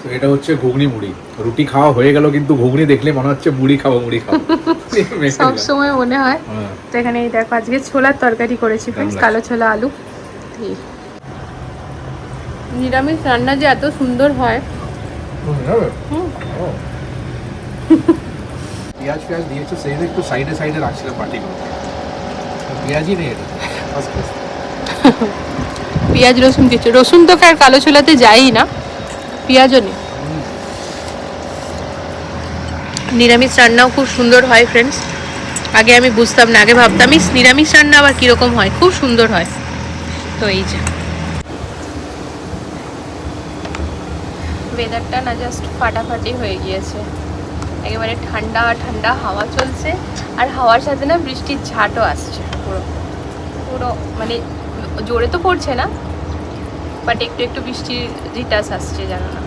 তো এটা হচ্ছে ঘুগনি মুড়ি। রুটি খাওয়া হয়ে গেল, কিন্তু ঘুগনি দেখলে মনে হচ্ছে মুড়ি খাবো মুড়ি খাবো। সব সময় মনে হয়। তো এখানে এই দেখো আজকে ছোলার তরকারি করেছি ফ্রেন্ডস, কালো ছোলা আলু। নিরামিষ রান্না যে এত সুন্দর হয়। পেঁয়াজ পেঁয়াজ দিয়েছে, সেই একটু সাইডে সাইডে রাখছিলাম পাটিগুলো, পেঁয়াজই নেই এটা। পেঁয়াজ রসুন দিচ্ছ, রসুন তো আর কালো ছোলাতে যায়ই না, পেঁয়াজও নেই। নিরামিষ রান্নাও খুব সুন্দর হয় ফ্রেন্ডস। আগে আমি বুঝতাম না, আগে ভাবতাম নিরামিষ রান্না আবার কীরকম হয়, খুব সুন্দর হয়। তো এই যে ওয়েদারটা না জাস্ট ফাটাফাটি হয়ে গিয়েছে, একেবারে ঠান্ডা ঠান্ডা হাওয়া চলছে, আর হাওয়ার সাথে না বৃষ্টির ঝাঁটও আসছে। পুরো পুরো মানে জোরে তো পড়ছে না, বাট একটু একটু বৃষ্টির রিটাস আসছে, জানো না।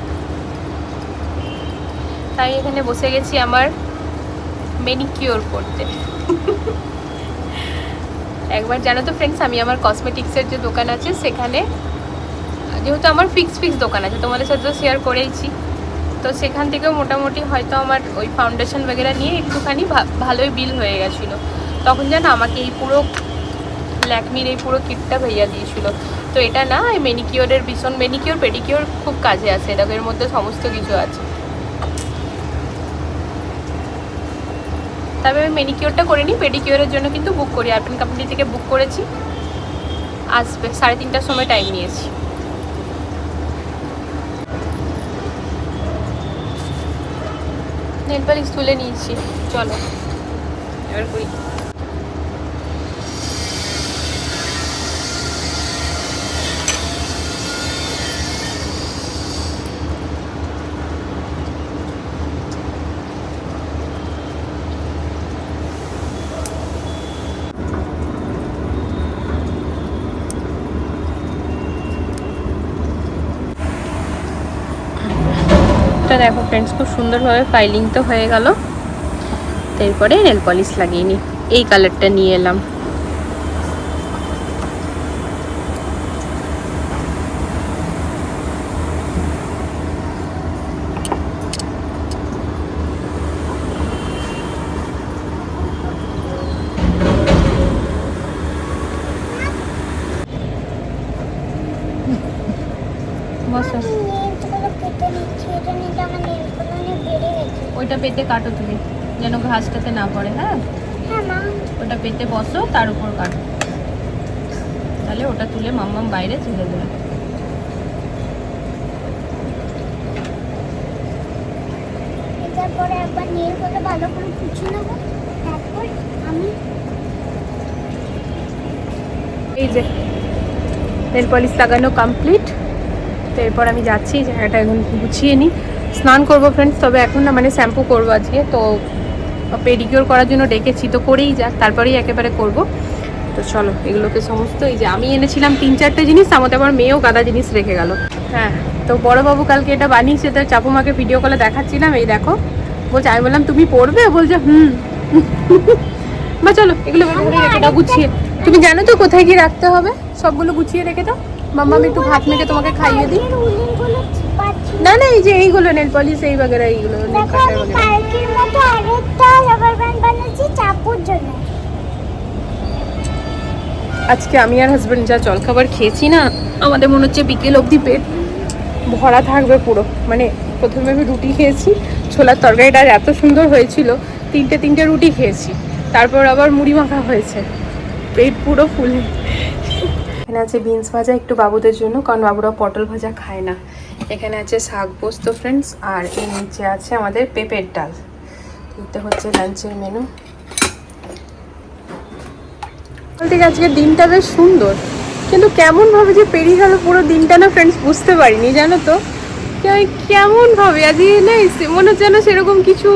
তাই এখানে বসে গেছি আমার ম্যানিকিওর করতে। একবার জানো তো ফ্রেন্ডস, আমি আমার কসমেটিক্সের যে দোকান আছে সেখানে, যেহেতু আমার ফিক্স দোকান আছে, তোমাদের সাথে তো শেয়ার করেইছি, তো সেখান থেকেও মোটামুটি হয়তো আমার ওই ফাউন্ডেশন বগেরা নিয়ে একটুখানি ভালোই বিল হয়ে গেছিলো। তখন যেন আমাকে এই পুরো ল্যাকমির এই পুরো কিটটা ভাইয়া দিয়েছিল। তো এটা না এই ম্যানিকিওরের ভীষণ, ম্যানিকিওর পেডিকিওর খুব কাজে আছে, দেখো এর মধ্যে সমস্ত কিছু আছে। তবে আমি ম্যানিকিওরটা করে নিই, পেডিকিওরের জন্য কিন্তু বুক করি, আরপিন কোম্পানি থেকে বুক করেছি, আসবে 3:30টার সময় টাইম নিয়েছি। নেল পালিশ তুলে নিয়েছি, চলো এবার করি। দেখো ফ্রেন্ডস, খুব সুন্দরভাবে ফাইলিং তো হয়ে গেল। তারপরে নেল পলিশ লাগিয়ে নিই, এই কালারটা নিয়ে এলাম। বসো, ওইটা পেতে কাটো তুমি, যেন ঘাসটাতে না পড়ে। হ্যাঁ ওটা পেতে বসো, তার উপর কাটো, তাহলে ওটা তুলে মাম্মাম বাইরে ছেড়ে দেবে। তারপরে একবার নেলগুলো ভালো করে পুছে নেব, তারপর আমি এই যে নেল পলিশ লাগানো কমপ্লিট। তো এরপর আমি যাচ্ছি, জায়গাটা এখন গুছিয়ে নিই, স্নান করবো ফ্রেন্ডস। তবে এখন না, মানে শ্যাম্পু করবো আজকে, তো পেডিকিওর করার জন্য ডেকেছি, তো করেই যাক, তারপরেই একেবারে করব। তো চলো এগুলোকে সমস্ত, এই যে আমি এনেছিলাম 3-4টে জিনিস, আমাদের আবার মেয়েও গাদা জিনিস রেখে গেল। হ্যাঁ, তো বড়োবাবু কালকে এটা বানিয়েছে, তার চাপুমাকে ভিডিও কলে দেখাচ্ছিলাম, এই দেখো বলছে, আমি বললাম তুমি পড়বে, বলছে বা চলো এগুলো রেখে দাও গুছিয়ে। তুমি জানো তো কোথায় গিয়ে রাখতে হবে, সবগুলো গুছিয়ে রেখে দাও। মাম্মা আমি একটু ভাত মেখে তোমাকে খাইয়ে দিই। না না, এই যে এইগুলো নেল পলিশ এই বাগেরা, এইগুলো নেল কাটার বাগেরা। পার্কের মতো আরেকটা রাবার ব্যান্ড বানাচ্ছি চাপুর জন্য। আজকে আমি আর হাজবেন্ড যা জলখাবার খেয়েছি না, আমাদের মনে হচ্ছে বিকেল অবধি পেট ভরা থাকবে পুরো। মানে প্রথমে আমি রুটি খেয়েছি, ছোলার তরকারিটা এত সুন্দর হয়েছিল, 3টে রুটি খেয়েছি, তারপর আবার মুড়ি মাখা হয়েছে, পেট পুরো ফুল। এখানে আছে বিনস ভাজা একটু বাবুদের জন্য, কারণ বাবুরা পটল ভাজা খায় না। এখানে আছে শাক পোস্ত ফ্রেন্ডস, আর এই নিচে আছে আমাদের পেঁপের ডাল। এটা হচ্ছে লাঞ্চের মেনু। বলতে আজকের দিনটা বেশ সুন্দর, কিন্তু কেমনভাবে যে পেরিয়ে গেল পুরো দিনটা না ফ্রেন্ডস, বুঝতে পারিনি জানো তো। কেমনভাবে আজকে না মনে হচ্ছে যেন সেরকম কিছু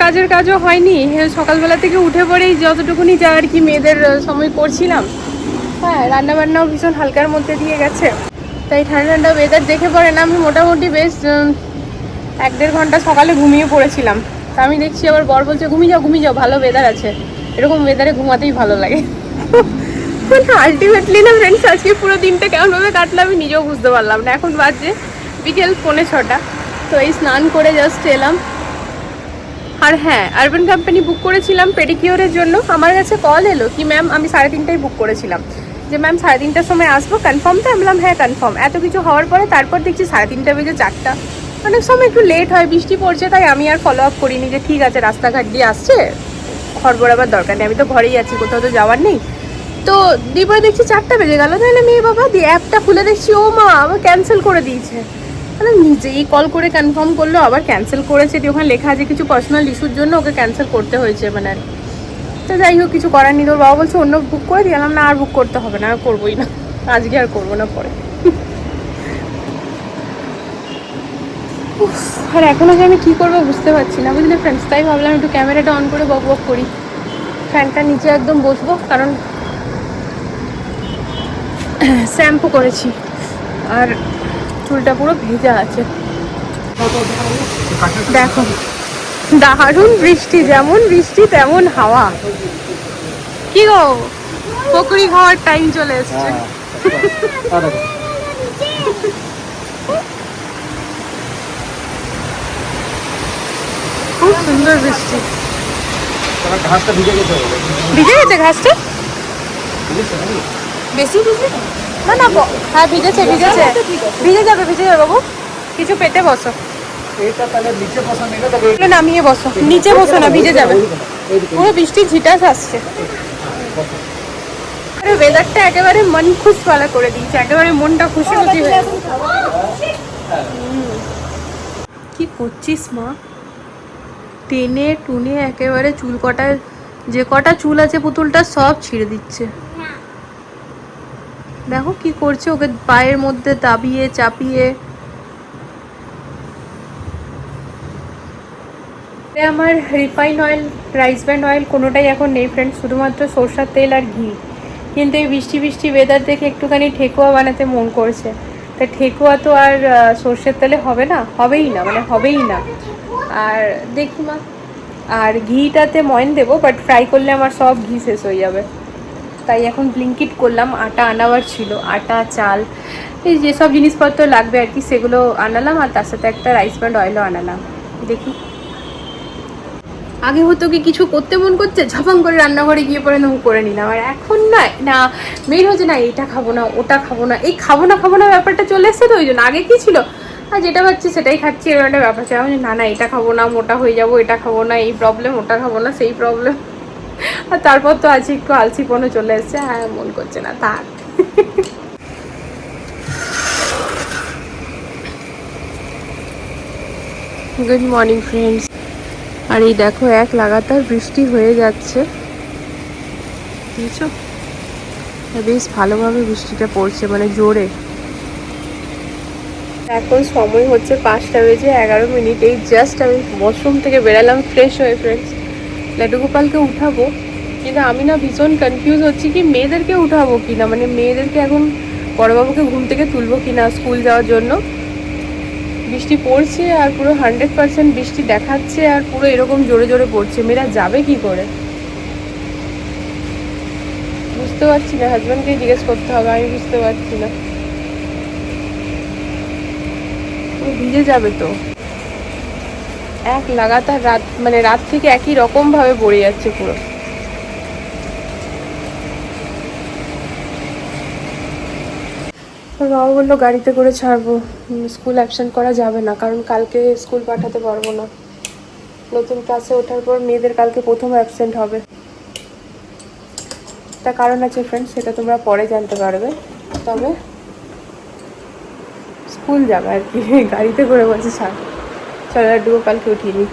কাজের কাজও হয়নি। সকালবেলা থেকে উঠে পড়েই যতটুকুনি যা আর কি মেয়েদের সময় করছিলাম। হ্যাঁ, রান্নাবান্নাও ভীষণ হালকার মধ্যে দিয়ে গেছে, তাই ঠান্ডা ঠান্ডা ওয়েদার দেখে পড়ে না, আমি মোটামুটি বেশ 1-1.5 ঘন্টা সকালে ঘুমিয়ে পড়েছিলাম। তা আমি দেখছি আবার বর বলছে ঘুমিয়ে যাও, ভালো ওয়েদার আছে। এরকম ওয়েদারে ঘুমাতেই ভালো লাগে। আলটিমেটলি না ফ্রেন্ডস, আজকে পুরো দিনটা কেমনভাবে কাটলো আমি নিজেও বুঝতে পারলাম না। এখন বাজে বিকেল 5:45। তো এই স্নান করে জাস্ট এলাম। আর হ্যাঁ, আরবান কোম্পানি বুক করেছিলাম পেডিকিওরের জন্য। আমার কাছে কল এলো কি ম্যাম আমি 3:30টায় বুক করেছিলাম, যে ম্যাম 3:30টার সময় আসবো, কনফার্ম তো? আমি বললাম হ্যাঁ কনফার্ম। এত কিছু হওয়ার পরে তারপর দেখছি 3:30 বেজে 4টা। অনেক সময় একটু লেট হয়, বৃষ্টি পড়ছে, তাই আমি আর ফলো আপ করিনি যে ঠিক আছে রাস্তাঘাট দিয়ে আসছে, হড়বড় আবার দরকার নেই, আমি তো ঘরেই আছি, কোথাও তো যাওয়ার নেই। তো দিয়ে দেখছি 4টা বেজে গেল। তাহলে মেয়ে বাবা দিয়ে অ্যাপটা খুলে দেখছি ও মা আবার ক্যান্সেল করে দিয়েছে। মানে নিজেই কল করে কনফার্ম করলো, আবার ক্যান্সেল করেছে, দিয়ে ওখানে লেখা আছে কিছু পার্সোনাল ইস্যুর জন্য ওকে ক্যান্সেল করতে হয়েছে মানে আর কি। তো যাই হোক কিছু করার নেই। তোর বাবা বলছে অন্য বুক করে দিলাম, না আর বুক করতে হবে না, আর করবোই না, আজকে আর করবো না, পরে। আর এখনও যে আমি কী করবো বুঝতে পারছি না, বুঝলে ফ্রেন্ডস। তাই ভাবলাম একটু ক্যামেরাটা অন করে বক বক করি। ফ্যানটা নিচে একদম বসবো, কারণ শ্যাম্পু করেছি আর চুলটা পুরো ভেজা আছে। দেখো দারুণ বৃষ্টি, যেমন বৃষ্টি তেমন হাওয়া। কি গো, পকড়ি খাওয়ার টাইম চলে এসছে। খুব সুন্দর বৃষ্টি। ঘাসটা ভিজে গেছে, ভিজে গেছে ঘাসটা বেশি ভিজে না না হ্যাঁ ভিজেছে ভিজেছে, ভিজে যাবে বাবু, কিছু পেতে বসো, এটা তাহলে নিচে বসা নেই না, তবে নামিয়ে বসো, নিচে বসো না, ভিজে যাবে, পুরো বৃষ্টি ঝিটাস আসছে। আরে ওয়েদারটা একেবারে মন খুশওয়ালা করে দিয়েছে, একেবারে মনটা খুশি খুশি হয়ে গেছে। কি করছিস মা? টেনে টুনে একেবারে চুল কটায়, যে কটা চুল আছে পুতুলটা সব ছিঁড়ে দিচ্ছে। দেখো কি করছে, ওকে পায়ের মধ্যে দাবিয়ে চাপিয়ে। আমার refine oil, rice brand oil কোনোটাই এখন নেই ফ্রেন্ড, শুধুমাত্র সরষের তেল আর ঘি। কিন্তু এই বৃষ্টি বৃষ্টি ওয়েদার দেখে একটুখানি ঠেকুয়া বানাতে মন করছে। তা ঠেকুয়া তো আর সরষের তেলে হবে না, হবেই না, মানে হবেই না। আর দেখি মা, আর ঘিটাতে ময়ন দেবো, বাট ফ্রাই করলে আমার সব ঘি শেষ হয়ে যাবে। তাই এখন ব্লিঙ্কিট করলাম, আটা আনাবার ছিল, আটা চাল এই যেসব জিনিসপত্র লাগবে আর কি সেগুলো আনালাম, আর তার সাথে একটা রাইস ব্র্যান্ড অয়েলও আনালাম। দেখি আগে হতো কি কিছু করতে মন করছে ঝপাং করে রান্নাঘরে গিয়ে পরে না করে নিলাম, আর এখন না মেন হচ্ছে না এটা খাবো না ওটা খাবো না, এই খাবো না ব্যাপারটা চলে এসছে। তো ওই জন্য আগে কি ছিল, আর যেটা পাচ্ছি সেটাই খাচ্ছি, এরকম একটা ব্যাপার ছিল। না এটা খাবো না, মোটা হয়ে যাবো, এটা খাবো না, এই প্রবলেম, ওটা খাবো না, সেই প্রবলেম। আর তারপর তো আজকে একটু আলসিপনো চলে এসছে, হ্যাঁ মন করছে না থাক। Good morning friends. আর এই দেখো এক লাগাতার বৃষ্টি হয়ে যাচ্ছে, বুঝছো, বেশ ভালোভাবে বৃষ্টিটা পড়ছে, মানে জোরে। এখন সময় হচ্ছে 5:11। এই জাস্ট আমি ওয়াশরুম থেকে বেরালাম ফ্রেশ হয়ে ফ্রেন্ডস। লাড্ডু গোপালকে উঠাবো, কিন্তু আমি না ভীষণ কনফিউজ হচ্ছি কি মেয়েদেরকে উঠাবো কিনা, মানে মেয়েদেরকে এখন বড়বাবুকে ঘুম থেকে তুলবো কিনা স্কুল যাওয়ার জন্য। বৃষ্টি পড়ছে আর পুরো 100% বৃষ্টি দেখাচ্ছে, আর পুরো এরকম জোরে জোরে পড়ছে, মেয়েরা যাবে কি করে বুঝতে পারছি না। হাজব্যান্ডকে জিজ্ঞেস করতে হবে, আমি বুঝতে পারছি না, ভিজে যাবে তো। এক লাগাতার রাত, মানে রাত থেকে একই রকম ভাবে পড়ে যাচ্ছে পুরো। বাবা বললো গাড়িতে করে ছাড়বো, স্কুল অ্যাবসেন্ট করা যাবে না, কারণ কালকে স্কুল পাঠাতে পারবো না। নতুন ক্লাসে ওঠার পর মেয়েদের কালকে প্রথম অ্যাবসেন্ট হবে। একটা কারণ আছে ফ্রেন্ডস, সেটা তোমরা পরে জানতে পারবে, তবে স্কুল যাবে আর কি। গাড়িতে করে বলছে ছাড়, চলো লাড্ডু গোপালকে উঠিয়ে নিই।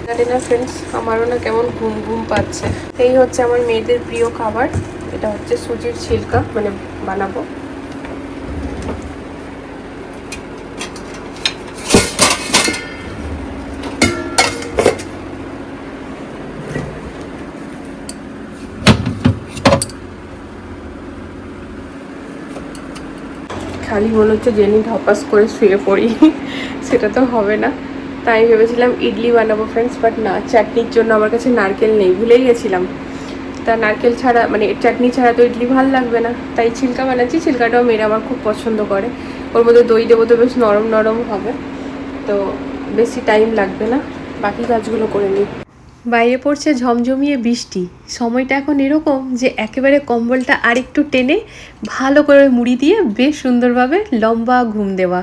জানি না ফ্রেন্ডস, আমারও না কেমন ঘুম ঘুম পাচ্ছে। এই হচ্ছে আমার মেয়েদের প্রিয় খাবার, এটা হচ্ছে সুজির ছিলকা, মানে বানাবো। শালি মনে হচ্ছে জেনি ধপাস করে শুয়ে পড়ি, সেটা তো হবে না। তাই ভেবেছিলাম ইডলি বানাবো ফ্রেন্ডস, বাট না, চাটনির জন্য আমার কাছে নারকেল নেই, ভুলেই গেছিলাম। তা নারকেল ছাড়া মানে চাটনি ছাড়া তো ইডলি ভালো লাগবে না, তাই ছিলকা বানাচ্ছি। ছিলকাটাও মেয়েরা আমার খুব পছন্দ করে, ওর মধ্যে দই দেবো তো বেশ নরম নরম হবে, তো বেশি টাইম লাগবে না, বাকি কাজগুলো করে নিই। বাইরে পড়ছে ঝমঝমিয়ে বৃষ্টি, সময়টা এখন এরকম যে একেবারে কম্বলটা আরেকটু টেনে ভালো করে মুড়ি দিয়ে বেশ সুন্দরভাবে লম্বা ঘুম দেওয়া।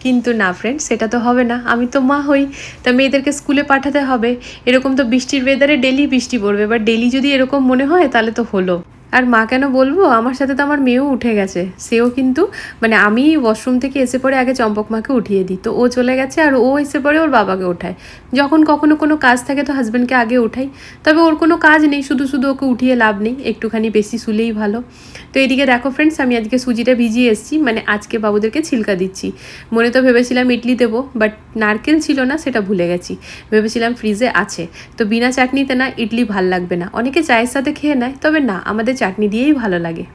কিন্তু না ফ্রেন্ড, সেটা তো হবে না, আমি তো মা হই, তা মেয়েদেরকে স্কুলে পাঠাতে হবে। এরকম তো বৃষ্টির ওয়েদারে ডেলি বৃষ্টি পড়বে, বা ডেলি যদি এরকম মনে হয় তাহলে তো হলো। আর মা কেন বলবো, আমার সাথে তো আমার মেয়েও উঠে গেছে, সেও কিন্তু মানে আমি ওয়াশরুম থেকে এসে পরে আগে চম্পক মাকে উঠিয়ে দিই, তো ও চলে গেছে আর ও এসে পরে ওর বাবাকে ওঠায়। যখন কখনো কোনো কাজ থাকে তো হাজব্যান্ডকে আগে উঠাই, তবে ওর কোনো কাজ নেই, শুধু শুধু ওকে উঠিয়ে লাভ নেই, একটুখানি বেশি শুলেই ভালো। তো এদিকে দেখো ফ্রেন্ডস, আমি আজকে সুজিটা ভিজিয়ে এসেছি, মানে আজকে বাবুদেরকে ছিলকা দিচ্ছি। মনে তো ভেবেছিলাম ইডলি দেবো, বাট নারকেল ছিল না, সেটা ভুলে গেছি, ভেবেছিলাম ফ্রিজে আছে। তো বিনা চাটনিতে না ইডলি ভাল লাগবে না, অনেকে চায়ের সাথে খেয়ে নেয়, তবে না, আমাদের চাটনি দিয়েই ভালো লাগে।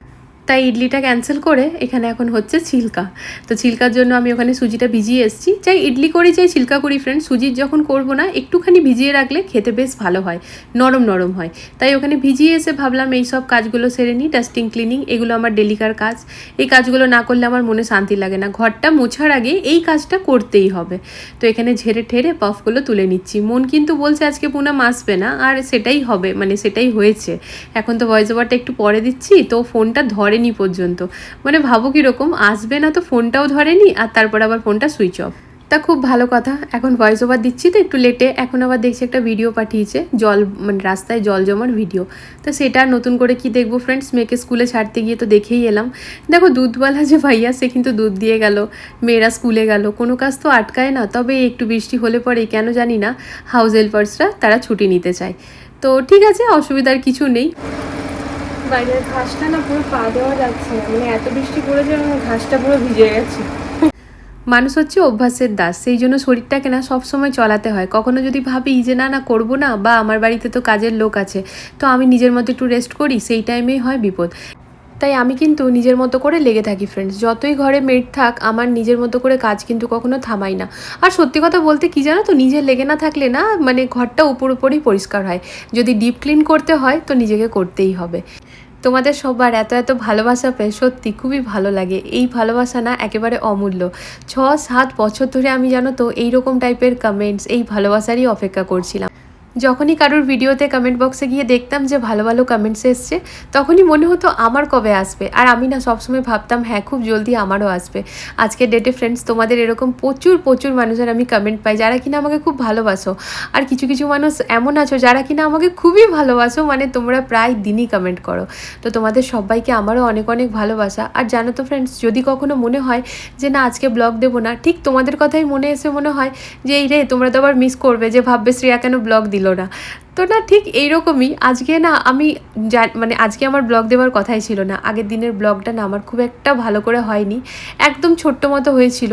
তাই ইডলিটা ক্যান্সেল করে এখানে এখন হচ্ছে ছিলকা। তো ছিলকার জন্য আমি ওখানে সুজিটা ভিজিয়ে এসেছি। চাই ইডলি করি চাই ছিলকা করি ফ্রেন্ড, সুজির যখন করবো না একটুখানি ভিজিয়ে রাখলে খেতে বেশ ভালো হয়, নরম নরম হয়। তাই ওখানে ভিজিয়ে এসে ভাবলাম এই সব কাজগুলো সেরে নিই, ডাস্টিং ক্লিনিং এগুলো আমার ডেলিকার কাজ। এই কাজগুলো না করলে আমার মনে শান্তি লাগে না, ঘরটা মোছার আগে এই কাজটা করতেই হবে। তো এখানে ঝেড়ে ঠেড়ে পাফগুলো তুলে নিচ্ছি। মন কিন্তু বলছে আজকে পুনাম আসবে না, আর সেটাই হবে, মানে সেটাই হয়েছে। এখন তো ভয়েস ওভারটা একটু পরে দিচ্ছি, তো ফোনটা ধরেনি পর্যন্ত, মানে ভাবো কীরকম, আসবে না তো ফোনটাও ধরেনি, আর তারপর আবার ফোনটা সুইচ অফ। তা খুব ভালো কথা, এখন ভয়েস ওভার দিচ্ছি তো একটু লেটে, এখন আবার দেখছি একটা ভিডিও পাঠিয়েছে জল, মানে রাস্তায় জল জমার ভিডিও। তো সেটা নতুন করে কি দেখবো ফ্রেন্ডস, মেয়েকে স্কুলে ছাড়তে গিয়ে তো দেখেই এলাম। দেখো দুধওয়ালা যে ভাইয়া, সে কিন্তু দুধ দিয়ে গেল, মেয়েরা স্কুলে গেল, কোনো কাজ তো আটকায় না। তবে একটু বৃষ্টি হলে পরেই কেন জানি না হাউস হেল্পার্সরা তারা ছুটি নিতে চায়। তো ঠিক আছে, অসুবিধার কিছু নেই। বাইরের ঘাসটা না পুরো পা দেওয়া যাচ্ছে না, মানে এত বৃষ্টি পড়েছে ঘাসটা পুরো ভিজে গেছে। মানুষ হচ্ছে অভ্যাসের দাস, সেই জন্য শরীরটাকে না সবসময় চলাতে হয়। কখনো যদি ভাবি যে না না করবো না, বা আমার বাড়িতে তো কাজের লোক আছে, তো আমি নিজের মতো একটু রেস্ট করি, সেই টাইমেই হয় বিপদ। তাই আমি কিন্তু নিজের মতো করে লেগে থাকি ফ্রেন্ডস, যতই ঘরে মেড থাক আমার নিজের মতো করে কাজ কিন্তু কখনো থামাই না। আর সত্যি কথা বলতে কি জানো তো, নিজের লেগে না থাকলে না মানে ঘরটা উপরই পরিষ্কার হয়। যদি ডিপ ক্লিন করতে হয় তো নিজেকে করতেই হবে। তোমাদের সবার এত এত ভালোবাসা পেয়ে সত্যি খুবই ভালো লাগে। এই ভালোবাসা না একেবারে অমূল্য। 6-7 বছর ধরে আমি জানো তো এইরকম টাইপের কমেন্টস, এই ভালোবাসারই অপেক্ষা করছিলাম। যখনই কারোর ভিডিওতে কমেন্ট বক্সে গিয়ে দেখতাম যে ভালো ভালো কমেন্টস এসছে, তখনই মনে হতো আমার কবে আসবে। আর আমি না সবসময় ভাবতাম হ্যাঁ খুব জলদি আমারও আসবে। আজকের ডেটে ফ্রেন্ডস তোমাদের এরকম প্রচুর প্রচুর মানুষের আমি কমেন্ট পাই যারা কিনা আমাকে খুব ভালোবাসো। আর কিছু কিছু মানুষ এমন আছো যারা কিনা আমাকে খুবই ভালোবাসো, মানে তোমরা প্রায় দিনই কমেন্ট করো। তো তোমাদের সবাইকে আমারও অনেক অনেক ভালোবাসা। আর জানো তো ফ্রেন্ডস, যদি কখনো মনে হয় যে না আজকে ব্লগ দেবো না, ঠিক তোমাদের কথাই মনে এসে মনে হয় যে এই রে তোমরা তো আবার মিস করবে, যে ভাববে শ্রেয়া কেন ব্লগ দিল না। তো না ঠিক এইরকমই আজকে না আমি মানে আজকে আমার ব্লগ দেওয়ার কথাই ছিল না। আগের দিনের ব্লগটা না আমার খুব একটা ভালো করে হয়নি, একদম ছোট্ট মতো হয়েছিল।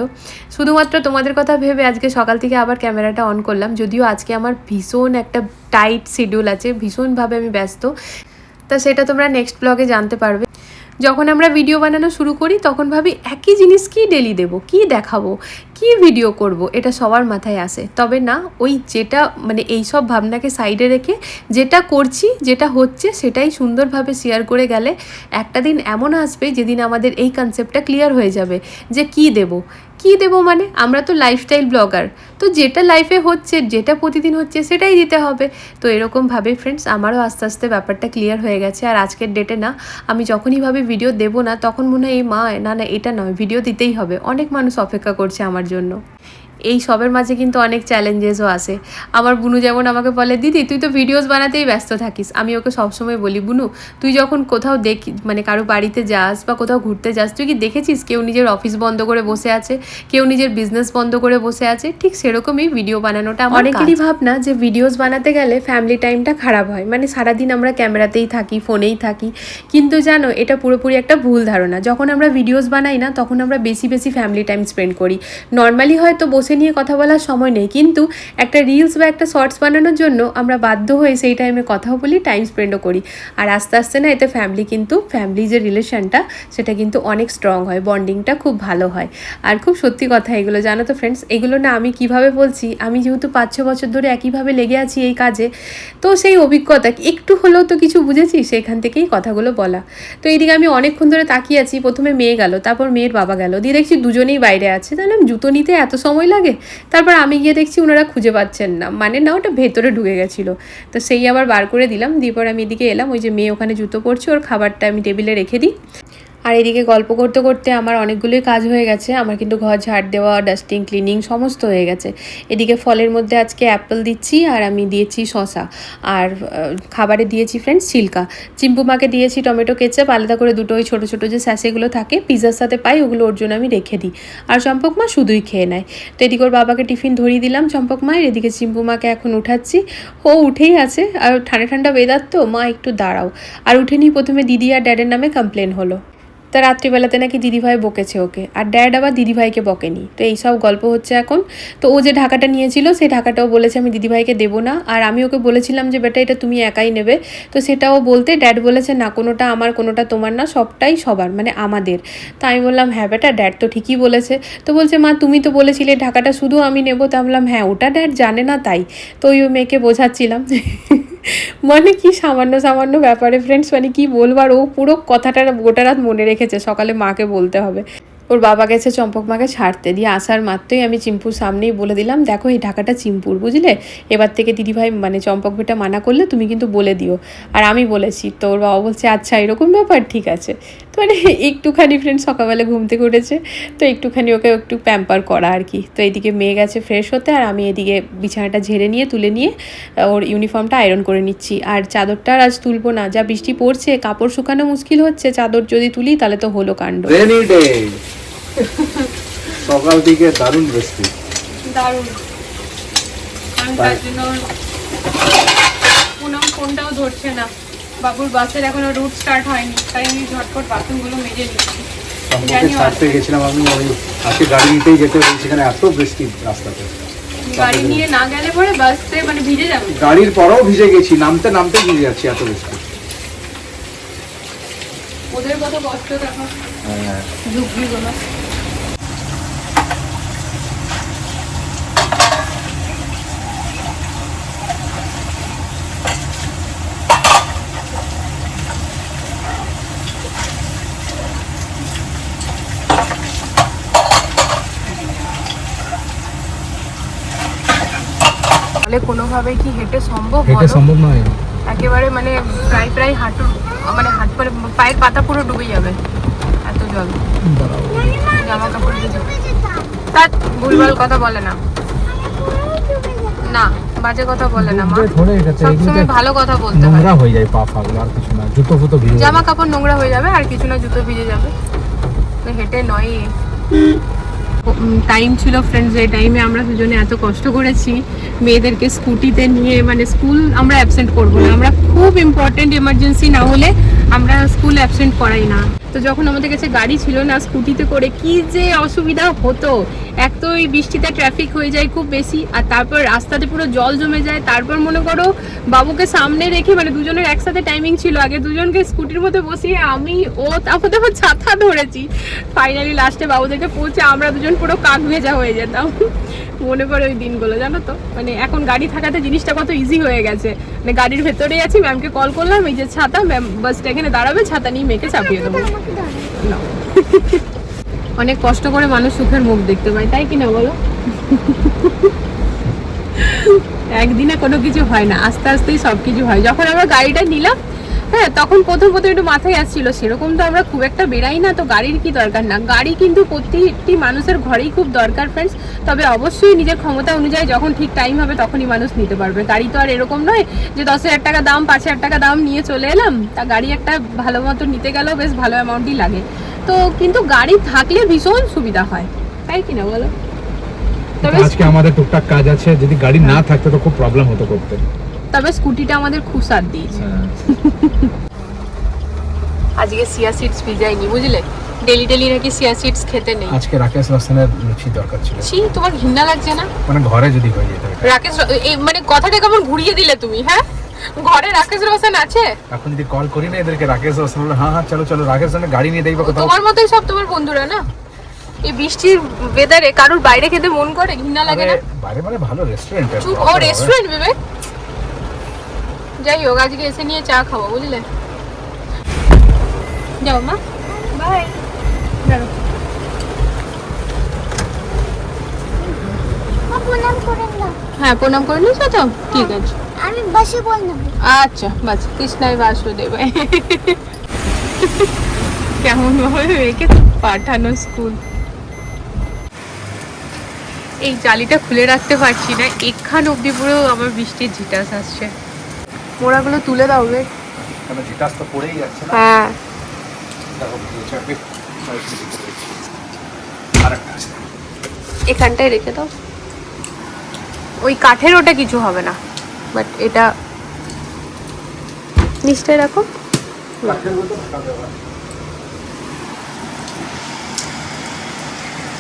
শুধুমাত্র তোমাদের কথা ভেবে আজকে সকাল থেকে আবার ক্যামেরাটা অন করলাম, যদিও আজকে আমার ভীষণ একটা টাইট শিডিউল আছে, ভীষণভাবে আমি ব্যস্ত। তা সেটা তোমরা নেক্সট ব্লগে জানতে পারবে। যখন আমরা ভিডিও বানানো শুরু করি তখন ভাবি একই জিনিস কি ডেলি দেবো, কি দেখাবো, কি ভিডিও করব, এটা সবার মাথায় আসে। তবে না, ওই যেটা মানে এই সব ভাবনাকে সাইডে রেখে যেটা করছি যেটা হচ্ছে সেটাই সুন্দরভাবে শেয়ার করে গেলে একটা দিন এমন আসবে যেদিন আমাদের এই কনসেপ্টটা ক্লিয়ার হয়ে যাবে যে কি দেবো, মানে আমরা তো লাইফস্টাইল ব্লগার, তো যেটা লাইফে হচ্ছে, যেটা প্রতিদিন হচ্ছে সেটাই দিতে হবে। তো এরকমভাবে ফ্রেন্ডস আমারও আস্তে আস্তে ব্যাপারটা ক্লিয়ার হয়ে গেছে। আর আজকের ডেটে না আমি যখনই ভাবে ভিডিও দেবো না, তখন মনে হয় এই মা না এটা নয়, ভিডিও দিতেই হবে, অনেক মানুষ অপেক্ষা করছে আমার জন্য। এই সবের মাঝে কিন্তু অনেক চ্যালেঞ্জেসও আসে। আমার বুনু যেমন আমাকে বলে দিদি তুই তো ভিডিওস বানাতেই ব্যস্ত থাকিস। আমি ওকে সবসময় বলি বুনু তুই যখন কোথাও দেখি মানে কারো বাড়িতে যাস বা কোথাও ঘুরতে যাস, তুই কি দেখেছিস কেউ নিজের অফিস বন্ধ করে বসে আছে, কেউ নিজের বিজনেস বন্ধ করে বসে আছে? ঠিক সেরকমই ভিডিও বানানোটা আমার অনেকেরই ভাবনা যে ভিডিওস বানাতে গেলে ফ্যামিলি টাইমটা খারাপ হয়, মানে সারাদিন আমরা ক্যামেরাতেই থাকি, ফোনেই থাকি। কিন্তু জানো এটা পুরোপুরি একটা ভুল ধারণা। যখন আমরা ভিডিওস বানাই না তখন আমরা বেশি বেশি ফ্যামিলি টাইম স্পেন্ড করি। নর্মালি হয়তো বসে বসে নিয়ে কথা বলার সময় নেই, কিন্তু একটা রিলস বা একটা শর্টস বানানোর জন্য আমরা বাধ্য হয়ে সেই টাইমে কথাও বলি, টাইম স্পেন্ডও করি। আর আস্তে আস্তে না এতে ফ্যামিলি যে রিলেশনটা সেটা কিন্তু অনেক স্ট্রং হয়, বন্ডিংটা খুব ভালো হয়। আর খুব সত্যি কথা এগুলো, জানো তো ফ্রেন্ডস, এগুলো না আমি কিভাবে বলছি, আমি যেহেতু 5-6 বছর ধরে একইভাবে লেগে আছি এই কাজে, তো সেই অভিজ্ঞতা একটু হলেও তো কিছু বুঝেছি, সেখান থেকেই কথাগুলো বলা। তো এইদিকে আমি অনেকক্ষণ ধরে তাকিয়ে আছি, প্রথমে মেয়ে গেল, তারপর মেয়ের বাবা গেল, দিয়ে দেখছি দুজনেই বাইরে আছে। তাহলে জুতো নিতে এত সময় লাগে? তারপর আমি গিয়ে দেখছি ওনারা খুঁজে পাচ্ছেন না, মানে না ওটা ভেতরে ঢুকে গেছিলো। তো সেই আবার বার করে দিলাম, দিয়ে পর আমি এদিকে এলাম, ওই যে মেয়ে ওখানে জুতো পরছে, ওর খাবারটা আমি টেবিলে রেখে দিই। আর এদিকে গল্প করতে করতে আমার অনেকগুলোই কাজ হয়ে গেছে। আমার কিন্তু ঘর ঝাড় দেওয়া, ডাস্টিং, ক্লিনিং সমস্ত হয়ে গেছে। এদিকে ফলের মধ্যে আজকে অ্যাপেল দিচ্ছি, আর আমি দিয়েছি শসা, আর খাবারে দিয়েছি ফ্রেন্ডস চিল্কা। চিম্পুমাকে দিয়েছি টমেটো কেচাপ, আলাদা করে দুটো ওই ছোটো ছোটো যে স্যাশেগুলো থাকে পিৎজার সাথে পাই, ওগুলো ওর জন্য আমি রেখে দিই। আর চম্পকমা শুধুই খেয়ে নেয়। তো এদিকে ওর বাবাকে টিফিন ধরিয়ে দিলাম চম্পকমায়ের, এদিকে চিম্পুমাকে এখন উঠাচ্ছি। ও উঠেই আছে, আর ঠান্ডা ঠান্ডা ওয়েদার তো, মা একটু দাঁড়াও। আর উঠেনি, প্রথমে দিদি আর ড্যাডের নামে কমপ্লেন হলো। তা রাত্রিবেলাতে নাকি দিদিভাই বকেছে ওকে, আর ড্যাড আবার দিদিভাইকে বকেনি। তো এইসব গল্প হচ্ছে এখন। তো ও যে ঢাকাটা নিয়েছিল সেই ঢাকাটাও বলেছে আমি দিদিভাইকে দেবো না, আর আমি ওকে বলেছিলাম যে বেটা এটা তুমি একাই নেবে। তো সেটাও বলতে ড্যাড বলেছে না, কোনোটা আমার কোনোটা তোমার না, সবটাই সবার, মানে আমাদের। তো আমি বললাম হ্যাঁ বেটা, ড্যাড তো ঠিকই বলেছে। তো বলছে মা তুমি তো বলেছিলে ঢাকাটা শুধু আমি নেবো। তা বললাম হ্যাঁ ওটা ড্যাড জানে না তাই। তো ওই মেয়েকে বোঝাচ্ছিলাম মানে কি সামান্য সামান্য ব্যাপারে ফ্রেন্ডস, মানে কি বলবো। আর ও পুরো কথাটা গোটা রাত মনে রেখেছে, সকালে মাকে বলতে হবে। ওর বাবা গেছে চম্পক মাকে ছাড়তে, দিয়ে আসার মাত্রই আমি চিম্পুর সামনেই বলে দিলাম দেখো এই ঢাকাটা চিম্পুর, বুঝলে, এবার থেকে দিদিভাই মানে চম্পক বেটা মানা করলে তুমি কিন্তু বলে দিও। আর আমি বলেছি। তো ওর বাবা বলছে আচ্ছা এরকম ব্যাপার, ঠিক আছে। তো মানে একটুখানি ফ্রেন্ড সকালবেলা ঘুম থেকে উঠেছে, তো একটুখানি ওকে একটু প্যাম্পার করা আর কি। তো এইদিকে মেয়ে গেছে ফ্রেশ হতে, আর আমি এদিকে বিছানাটা ঝেড়ে নিয়ে তুলে নিয়ে ওর ইউনিফর্মটা আয়রন করে নিচ্ছি। আর চাদরটা আর আজ তুলবো না, যা বৃষ্টি পড়ছে কাপড় শুকানো মুশকিল হচ্ছে, চাদর যদি তুলি তাহলে তো হলো কাণ্ড। সকাল থেকে দারুণ বৃষ্টি, দারুণ। আমি তার জন্য পুনম ফোনটাও ধরছে না, বাবুর বাসের এখনো রুট স্টার্ট হয়নি, তাই আমি ঝটপট বাথরুমগুলো মেজে নিচ্ছি। সম্পর্কে ছাড়তে গেছিলাম আমি, ওই আজকে গাড়ি নিতেই যেতে হয়েছে, সেখানে এত বৃষ্টি রাস্তাতে। গাড়ি নিয়ে না গেলে পরে বাসে মানে ভিজে যাবে। গাড়ির পরেও ভিজে গেছি, নামতে নামতে ভিজে যাচ্ছি, এত বৃষ্টি। ওদের কত কষ্ট দেখো, হ্যাঁ ঝুঁকিগুলো। তাহলে কোনোভাবেই কি হেঁটে সম্ভব? এটা সম্ভব নয় একেবারে মানে প্রায় হাঁটু, মানে হাত পরে পায়ের পাতা পুরো ডুবে যাবে, এত জল। জামা কাপড় তার ভুলভাল কথা বলে না, না বাজে কথা বলে না মা, সবসময় ভালো কথা বলতে হয়। নোংরা হয়ে যায় পা ফাগুলো, আর কিছু না, জুতো ফুতো ভিজে যাবে, জামা কাপড় নোংরা হয়ে যাবে, আর কিছু না, জুতো ভিজে যাবে। তো হেঁটে নয়। টাইম ছিল ফ্রেন্ডস, এই টাইমে আমরা দুজনে এত কষ্ট করেছি মেয়েদেরকে স্কুটিতে নিয়ে, মানে স্কুল আমরা অ্যাবসেন্ট করবো না, আমরা খুব ইম্পর্টেন্ট এমার্জেন্সি না হলে আমরা স্কুল অ্যাবসেন্ট করাই না। তো যখন আমাদের কাছে গাড়ি ছিল না, স্কুটিতে করে কি যে অসুবিধা হতো। এক তো এই বৃষ্টিতে ট্রাফিক হয়ে যায় খুব বেশি, আর তারপর রাস্তাতে পুরো জল জমে যায়। তারপর মনে করো বাবুকে সামনে রেখে, মানে দুজনের একসাথে টাইমিং ছিল, আগে দুজনকে স্কুটির মধ্যে বসিয়ে আমি ও, তারপর দেখো ছাতা ধরেছি। ফাইনালি লাস্টে বাবুদেরকে পৌঁছে আমরা দুজন পুরো কাক ভেজা হয়ে যেতাম। মনে করে ওই দিনগুলো, জানো তো, মানে এখন গাড়ি থাকাতে জিনিসটা কত ইজি হয়ে গেছে। মানে গাড়ির ভেতরেই আছি, ম্যামকে কল করলাম, এই যে ছাতা, ম্যাম বাসটা এখানে দাঁড়াবে, ছাতা নিয়ে মেয়েকে চাপিয়ে দেবো। অনেক কষ্ট করে মানুষ সুখের মুখ দেখতে পায়, তাই কিনা বলো? একদিনে কোনো কিছু হয় না, আস্তে আস্তেই সব কিছু হয়। যখন আমরা গাড়িটা নিলাম, হ্যাঁ, তখন প্রথম একটু মাথায় আসছিল, সেরকম তো আমরা খুব একটা বেরাই না, তো গাড়ির কি দরকার না। গাড়ি কিন্তু প্রতিটি মানুষের ঘরেই খুব দরকার ফ্রেন্ডস, তবে অবশ্যই নিজের ক্ষমতা অনুযায়ী যখন ঠিক টাইম হবে তখনই মানুষ নিতে পারবে। গাড়ি তো আর এরকম নয় যে 10,000 টাকা দাম, 5,000 টাকা দাম নিয়ে চলে এলাম। তা গাড়ি একটা ভালো মতো নিতে গেলেও বেশ ভালো অ্যামাউন্টই লাগে। তো কিন্তু গাড়ি থাকলে ভীষণ সুবিধা হয়, তাই কিনা বলো? তবে আজকে আমাদের টুকটাক কাজ আছে, যদি গাড়ি না থাকতো তো খুব প্রবলেম হতো করতে। তবে স্কুটিটা আমাদের খুব সাথ দিয়েছে। আজকে সিয়া সিডস ভিজাইনি, বুঝলে, ডেলি ডেলি নাকি চিয়া সিডস খেতে নেই। আজকে রাকেশ রোশনের লুচি দরকার ছিল। ছি, তোমার ঘৃণা লাগছে না? মানে ঘরে যদি হয়ে যেত এটা। রাকেশ এই মানে কথাটা কেমন ঘুরিয়ে দিলে তুমি, হ্যাঁ? ঘরে রাকেশ রোশন আছে? এখন যদি কল করি না এদেরকে, রাকেশ রোশন বলে হ্যাঁ হ্যাঁ চলো চলো, রাকেশ রোশনের গাড়ি নিয়ে দেখবো কোথাও। তোমার মতোই সব তোমার বন্ধুরা না। এই বৃষ্টির ওয়েদারে কারোর বাইরে খেতে মন করে? ঘৃণা লাগে না? বাইরে মানে ভালো রেস্টুরেন্ট। চুপ, ও রেস্টুরেন্ট বিবেক। যাই হোক, আজকে এসে নিয়ে চা খাবো, বুঝলে? যাও মা, বাই। মা প্রণাম করেন না। হ্যাঁ, প্রণাম করে নিয়েছো তো? ঠিক আছে, আমি বসে বল নেব। আচ্ছা বাস। কৃষ্ণাই বাসুদেবাই। কেমন ভাবে মেয়েকে পাঠানো স্কুল। এই জালিটা খুলে রাখতে পারছি না, এখান অব্দি পুরো আমার বৃষ্টির ঝিটাস আসছে। মোড়াগুলো তুলে দাও বে। কারণ জিটাস তো পড়েই যাচ্ছে না। হ্যাঁ, আরেকটা আছে। এখানটায় রেখে দাও। ওই কাঠের ওটা কিছু হবে না, বাট এটা নিচটায় রাখো।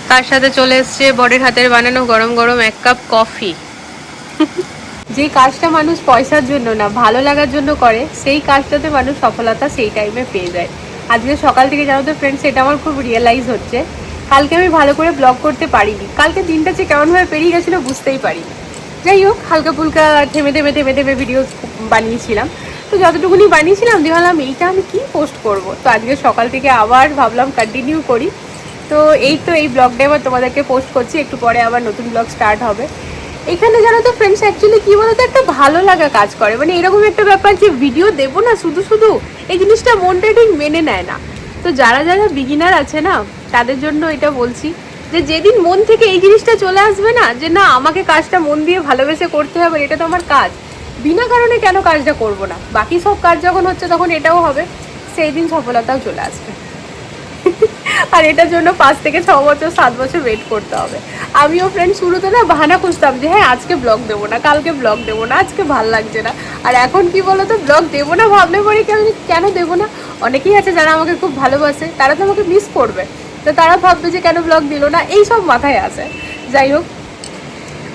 তার সাথে চলে এসছে বরের হাতের বানানো গরম গরম 1 কাপ কফি। যে কাজটা মানুষ পয়সার জন্য না, ভালো লাগার জন্য করে, সেই কাজটাতে মানুষ সফলতা সেই টাইমে পেয়ে যায়। আজকে সকাল থেকে জানো তো ফ্রেন্ডস, এটা আমার খুব রিয়েলাইজ হচ্ছে। কালকে আমি ভালো করে ব্লগ করতে পারিনি। কালকে দিনটা যে কেমনভাবে পেরিয়ে গেছিলো বুঝতেই পারিনি। যাই হোক, হালকা ফুলকা থেমে থেমে থেমে থেমে ভিডিও বানিয়েছিলাম। তো যতটুকুনি বানিয়েছিলাম দিয়ে ভাবলাম এইটা আমি কি পোস্ট করব। তো আজকে সকাল থেকে আবার ভাবলাম কন্টিনিউ করি। তো এই ব্লগটা এবার তোমাদেরকে পোস্ট করছি, একটু পরে আবার নতুন ব্লগ স্টার্ট হবে। এখানে জানো তো ফ্রেন্ডস, অ্যাকচুয়ালি কী বলতো, একটা ভালো লাগা কাজ করে। মানে এরকম একটা ব্যাপার যে ভিডিও দেবো না শুধু শুধু, এই জিনিসটা মনটা ঠিক মেনে নেয় না। তো যারা যারা বিগিনার আছে না, তাদের জন্য এটা বলছি যে যেদিন মন থেকে এই জিনিসটা চলে আসবে না, যে না আমাকে কাজটা মন দিয়ে ভালোবেসে করতে হবে, এটা তো আমার কাজ, বিনা কারণে কেন কাজটা করব না, বাকি সব কাজ যখন হচ্ছে তখন এটাও হবে, সেই দিন সফলতাও চলে আসবে। আর এটার জন্য 5 থেকে 6 বছর 7 বছর ওয়েট করতে হবে। আমিও ফ্রেন্ড শুরুতে না বাহানা খুঁজতাম যে হ্যাঁ আজকে ব্লগ দেবো না, কালকে ব্লগ দেবো না, আজকে ভাল লাগছে না। আর এখন কি বলো তো, ব্লগ দেবো না ভাবলে পরে কেন দেবো না। অনেকেই আছে যারা আমাকে খুব ভালোবাসে, তারা তো আমাকে মিস করবে, তো তারা ভাববে যে কেন ব্লগ দিল না, এই সব মাথায় আসে। যাই হোক,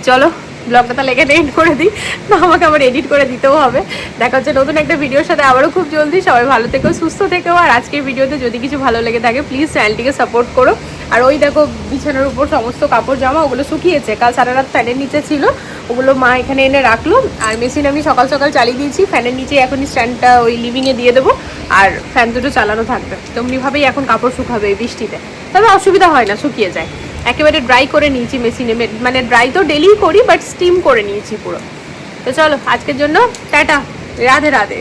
চলো ব্লগটা তাহলে এখানে এডিট করে দিই, না আমাকে আবার এডিট করে দিতেও হবে। দেখা হচ্ছে নতুন একটা ভিডিওর সাথে আবারও খুব জলদি। সবাই ভালো থেকো, সুস্থ থেকো। আর আজকের ভিডিওতে যদি কিছু ভালো লেগে থাকে প্লিজ চ্যানেলটিকে সাপোর্ট করো। আর ওই দেখো বিছানার উপর সমস্ত কাপড় জামা ওগুলো শুকিয়েছে, কাল সারা রাত ফ্যানের নিচে ছিল, ওগুলো মা এখানে এনে রাখলো। আর মেশিন আমি সকাল সকাল চালিয়ে দিয়েছি, ফ্যানের নিচে এখনই স্ট্যান্ডটা ওই লিভিংয়ে দিয়ে দেবো, আর ফ্যান দুটো চালানো থাকবে। তেমনিভাবেই এখন কাপড় শুকাবে এই বৃষ্টিতে, তবে অসুবিধা হয় না, শুকিয়ে যায়। একেবারে ড্রাই করে নিয়েছি মেশিনে, মানে ড্রাই তো ডেলি করি, বাট স্টিম করে নিয়েছি পুরো। তো চলো আজকের জন্য টাটা, রাধে রাধে।